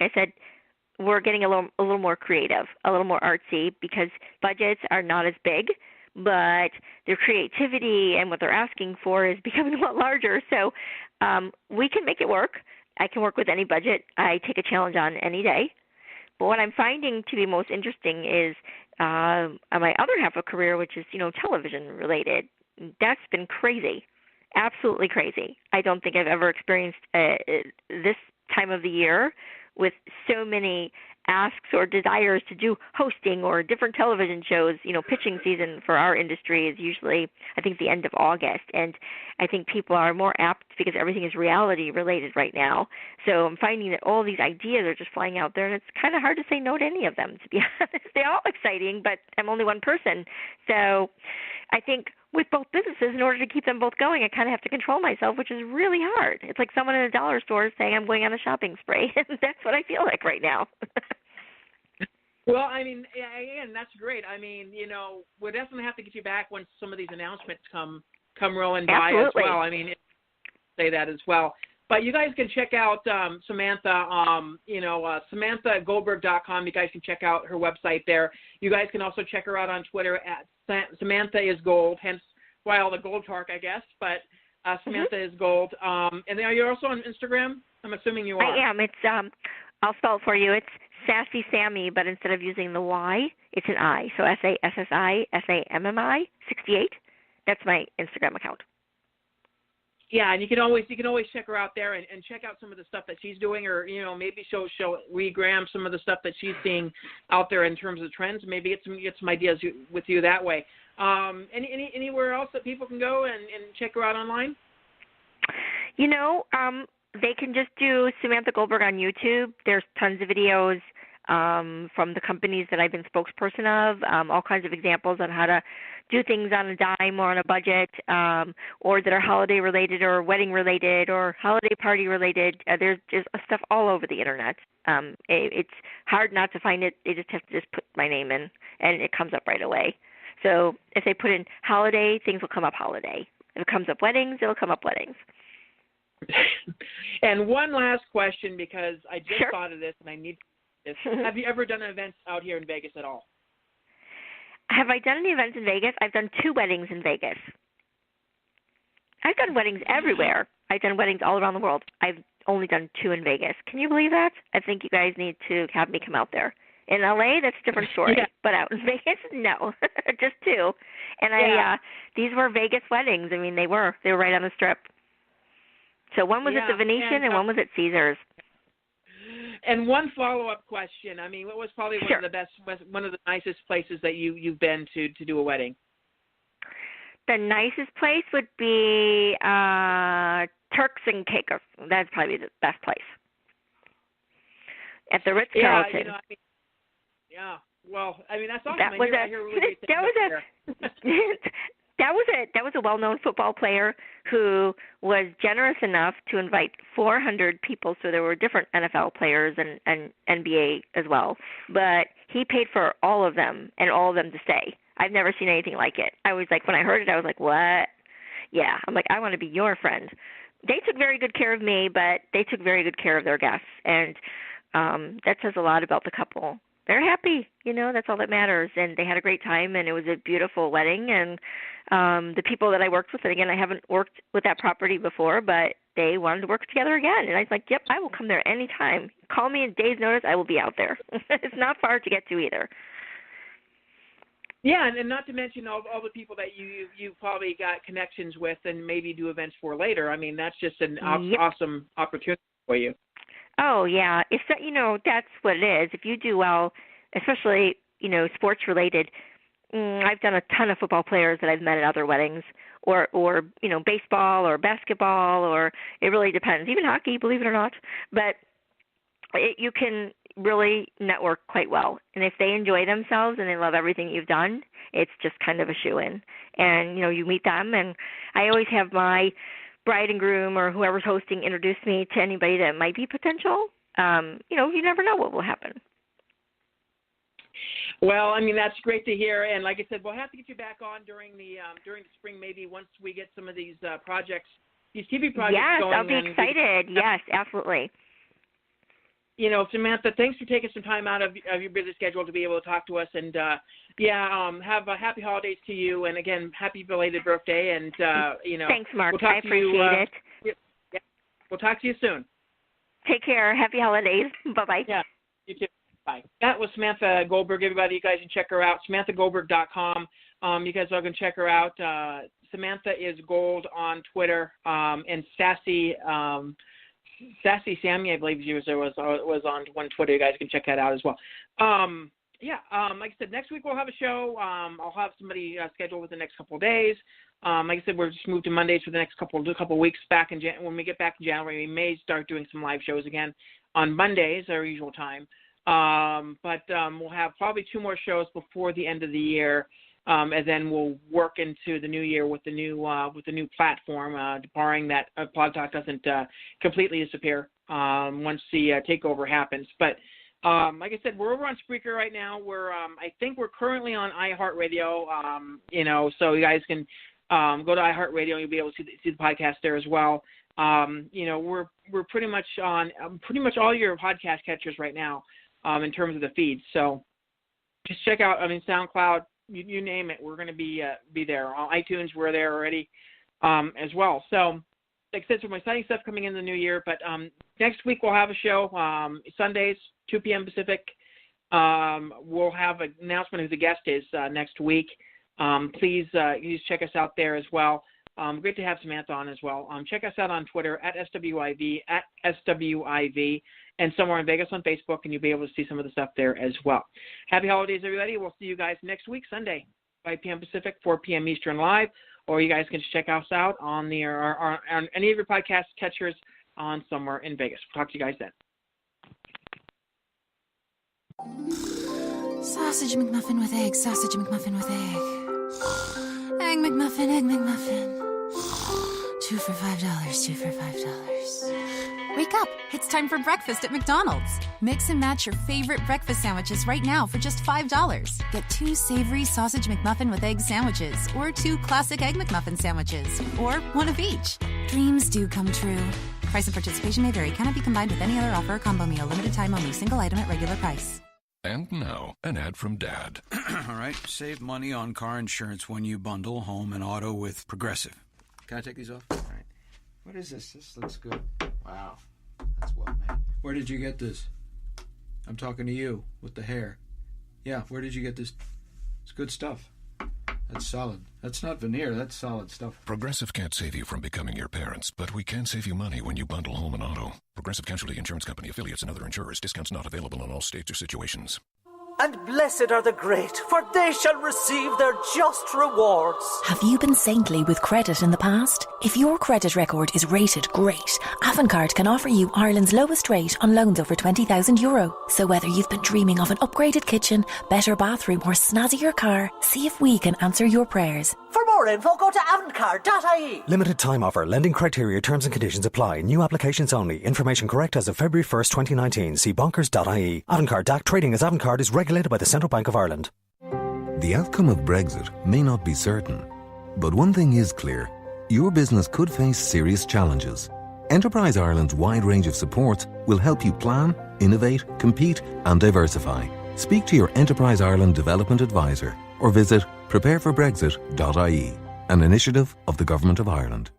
I said, we're getting a little more creative, a little more artsy, because budgets are not as big, but their creativity and what they're asking for is becoming a lot larger. So we can make it work. I can work with any budget. I take a challenge on any day. But what I'm finding to be most interesting is on my other half of career, which is, television related. That's been crazy, absolutely crazy. I don't think I've ever experienced this time of the year with so many asks or desires to do hosting or different television shows. Pitching season for our industry is usually, I think, the end of August. And I think people are more apt because everything is reality related right now. So I'm finding that all these ideas are just flying out there, and it's kind of hard to say no to any of them, to be honest. They're all exciting, but I'm only one person. So I think with both businesses, in order to keep them both going, I kind of have to control myself, which is really hard. It's like someone in a dollar store saying I'm going on a shopping spree. That's what I feel like right now. Well, again, that's great. We're definitely have to get you back when some of these announcements come rolling by. Absolutely. As well. Say that as well. But you guys can check out Samantha, SamanthaGoldberg.com. You guys can check out her website there. You guys can also check her out on Twitter at Samantha is Gold, hence why all the gold talk, I guess. But Samantha is Gold. And then are you also on Instagram? I'm assuming you are. I am. It's I'll spell it for you. It's Sassy Sammy, but instead of using the Y, it's an I. So SASSI 68. That's my Instagram account. Yeah, and you can always check her out there and check out some of the stuff that she's doing, or maybe she'll regram some of the stuff that she's seeing out there in terms of trends. Maybe get some ideas with you that way. Anywhere else that people can go and check her out online? They can just do Samantha Goldberg on YouTube. There's tons of videos from the companies that I've been spokesperson of, all kinds of examples on how to do things on a dime or on a budget, or that are holiday related or wedding related or holiday party related. There's just stuff all over the internet. It's hard not to find it. They just have to put my name in, and it comes up right away. So if they put in holiday, things will come up holiday. If it comes up weddings, it'll come up weddings. And one last question, because I just Sure. thought of this and I need this. Have you ever done events out here in Vegas at all? Have I done any events in Vegas? I've done 2 weddings in Vegas. I've done weddings everywhere. I've done weddings all around the world. I've only done 2 in Vegas. Can you believe that? I think you guys need to have me come out there. In LA, that's a different story. Yeah. But out in Vegas, no, just 2. And these were Vegas weddings. They were right on the Strip. So one was at the Venetian and one was at Caesars. And one follow-up question. What was probably Sure. one of the nicest places that you've been to do a wedding? The nicest place would be Turks and Caicos. That's probably the best place. At the Ritz-Carlton. Yeah. Well, that's awesome. That was That was a well-known football player who was generous enough to invite 400 people. So there were different NFL players and NBA as well. But he paid for all of them and all of them to stay. I've never seen anything like it. I was like, when I heard it, I was like, what? Yeah. I'm like, I want to be your friend. They took very good care of me, but they took very good care of their guests. And that says a lot about the couple. They're happy, that's all that matters. And they had a great time, and it was a beautiful wedding. And the people that I worked with, and again, I haven't worked with that property before, but they wanted to work together again. And I was like, yep, I will come there anytime. Call me a day's notice, I will be out there. It's not far to get to either. Yeah, and not to mention all the people that you probably got connections with and maybe do events for later. That's just an awesome opportunity for you. Oh, yeah. It's that, that's what it is. If you do well, especially, sports related, I've done a ton of football players that I've met at other weddings, or baseball or basketball, or it really depends. Even hockey, believe it or not. But you can really network quite well. And if they enjoy themselves and they love everything you've done, it's just kind of a shoo-in. And, you meet them. And I always have my bride and groom or whoever's hosting introduce me to anybody that might be potential. You never know what will happen. Well, that's great to hear. And like I said, we'll have to get you back on during the spring, maybe once we get some of these projects, these TV projects going. Yes, I'll be excited. Yes, absolutely. Samantha, thanks for taking some time out of your busy schedule to be able to talk to us. And, have a happy holidays to you. And, again, happy belated birthday. And, Thanks, Mark. We'll I appreciate it. Yeah, we'll talk to you soon. Take care. Happy holidays. Bye-bye. Yeah, you too. Bye. That was Samantha Goldberg. Everybody, you guys can check her out, SamanthaGoldberg.com. You guys all can check her out. Samantha is Gold on Twitter, and Sassy Sammy, I believe she was on one Twitter. You guys can check that out as well. Like I said, next week we'll have a show. I'll have somebody scheduled within the next couple of days. Like I said, we're just moved to Mondays for the next couple of weeks. When we get back in January, we may start doing some live shows again on Mondays, our usual time. But we'll have probably 2 more shows before the end of the year, and then we'll work into the new year with the new platform, barring that Blog Talk doesn't completely disappear once the takeover happens. But like I said, we're over on Spreaker right now. I think we're currently on iHeartRadio. So you guys can go to iHeartRadio and you'll be able to see the podcast there as well. We're pretty much on pretty much all your podcast catchers right now in terms of the feeds. So just check out, SoundCloud, you name it, we're going to be there. On iTunes, we're there already as well. So like I said, some exciting stuff coming in the new year. But next week we'll have a show, Sundays, 2 p.m. Pacific. We'll have an announcement of who the guest is next week. Please check us out there as well. Great to have Samantha on as well. Check us out on Twitter at SWIV, and somewhere in Vegas on Facebook, and you'll be able to see some of the stuff there as well. Happy holidays, everybody. We'll see you guys next week, Sunday, 5 p.m. Pacific, 4 p.m. Eastern live, or you guys can just check us out on on any of your podcast catchers on somewhere in Vegas. We'll talk to you guys then. Sausage McMuffin with egg, sausage McMuffin with egg. Egg McMuffin, egg McMuffin. 2 for $5, 2 for $5. Wake up, it's time for breakfast at McDonald's. Mix and match your favorite breakfast sandwiches right now for just $5. Get 2 savory sausage McMuffin with egg sandwiches, or 2 classic egg McMuffin sandwiches, or 1 of each. Dreams do come true. Price and participation may vary. Cannot be combined with any other offer or combo meal. Limited time only. Single item at regular price. And now, an ad from Dad. All right, save money on car insurance when you bundle home and auto with Progressive. Can I take these off? All right. What is this? This looks good. Wow, that's well made. Where did you get this? I'm talking to you with the hair. Yeah, where did you get this? It's good stuff. That's solid. That's not veneer. That's solid stuff. Progressive can't save you from becoming your parents, but we can save you money when you bundle home and auto. Progressive Casualty Insurance Company, affiliates, and other insurers. Discounts not available in all states or situations. And blessed are the great, for they shall receive their just rewards. Have you been saintly with credit in the past? If your credit record is rated great, Avantcard can offer you Ireland's lowest rate on loans over €20,000. So whether you've been dreaming of an upgraded kitchen, better bathroom, or snazzier car, see if we can answer your prayers. For more info, go to avantcard.ie. Limited time offer. Lending criteria, terms and conditions apply. New applications only. Information correct as of February 1st, 2019. See bonkers.ie. Avantcard DAC trading as Avantcard is regulated by the Central Bank of Ireland. The outcome of Brexit may not be certain, but one thing is clear. Your business could face serious challenges. Enterprise Ireland's wide range of supports will help you plan, innovate, compete and diversify. Speak to your Enterprise Ireland Development Advisor or visit prepareforbrexit.ie, an initiative of the Government of Ireland.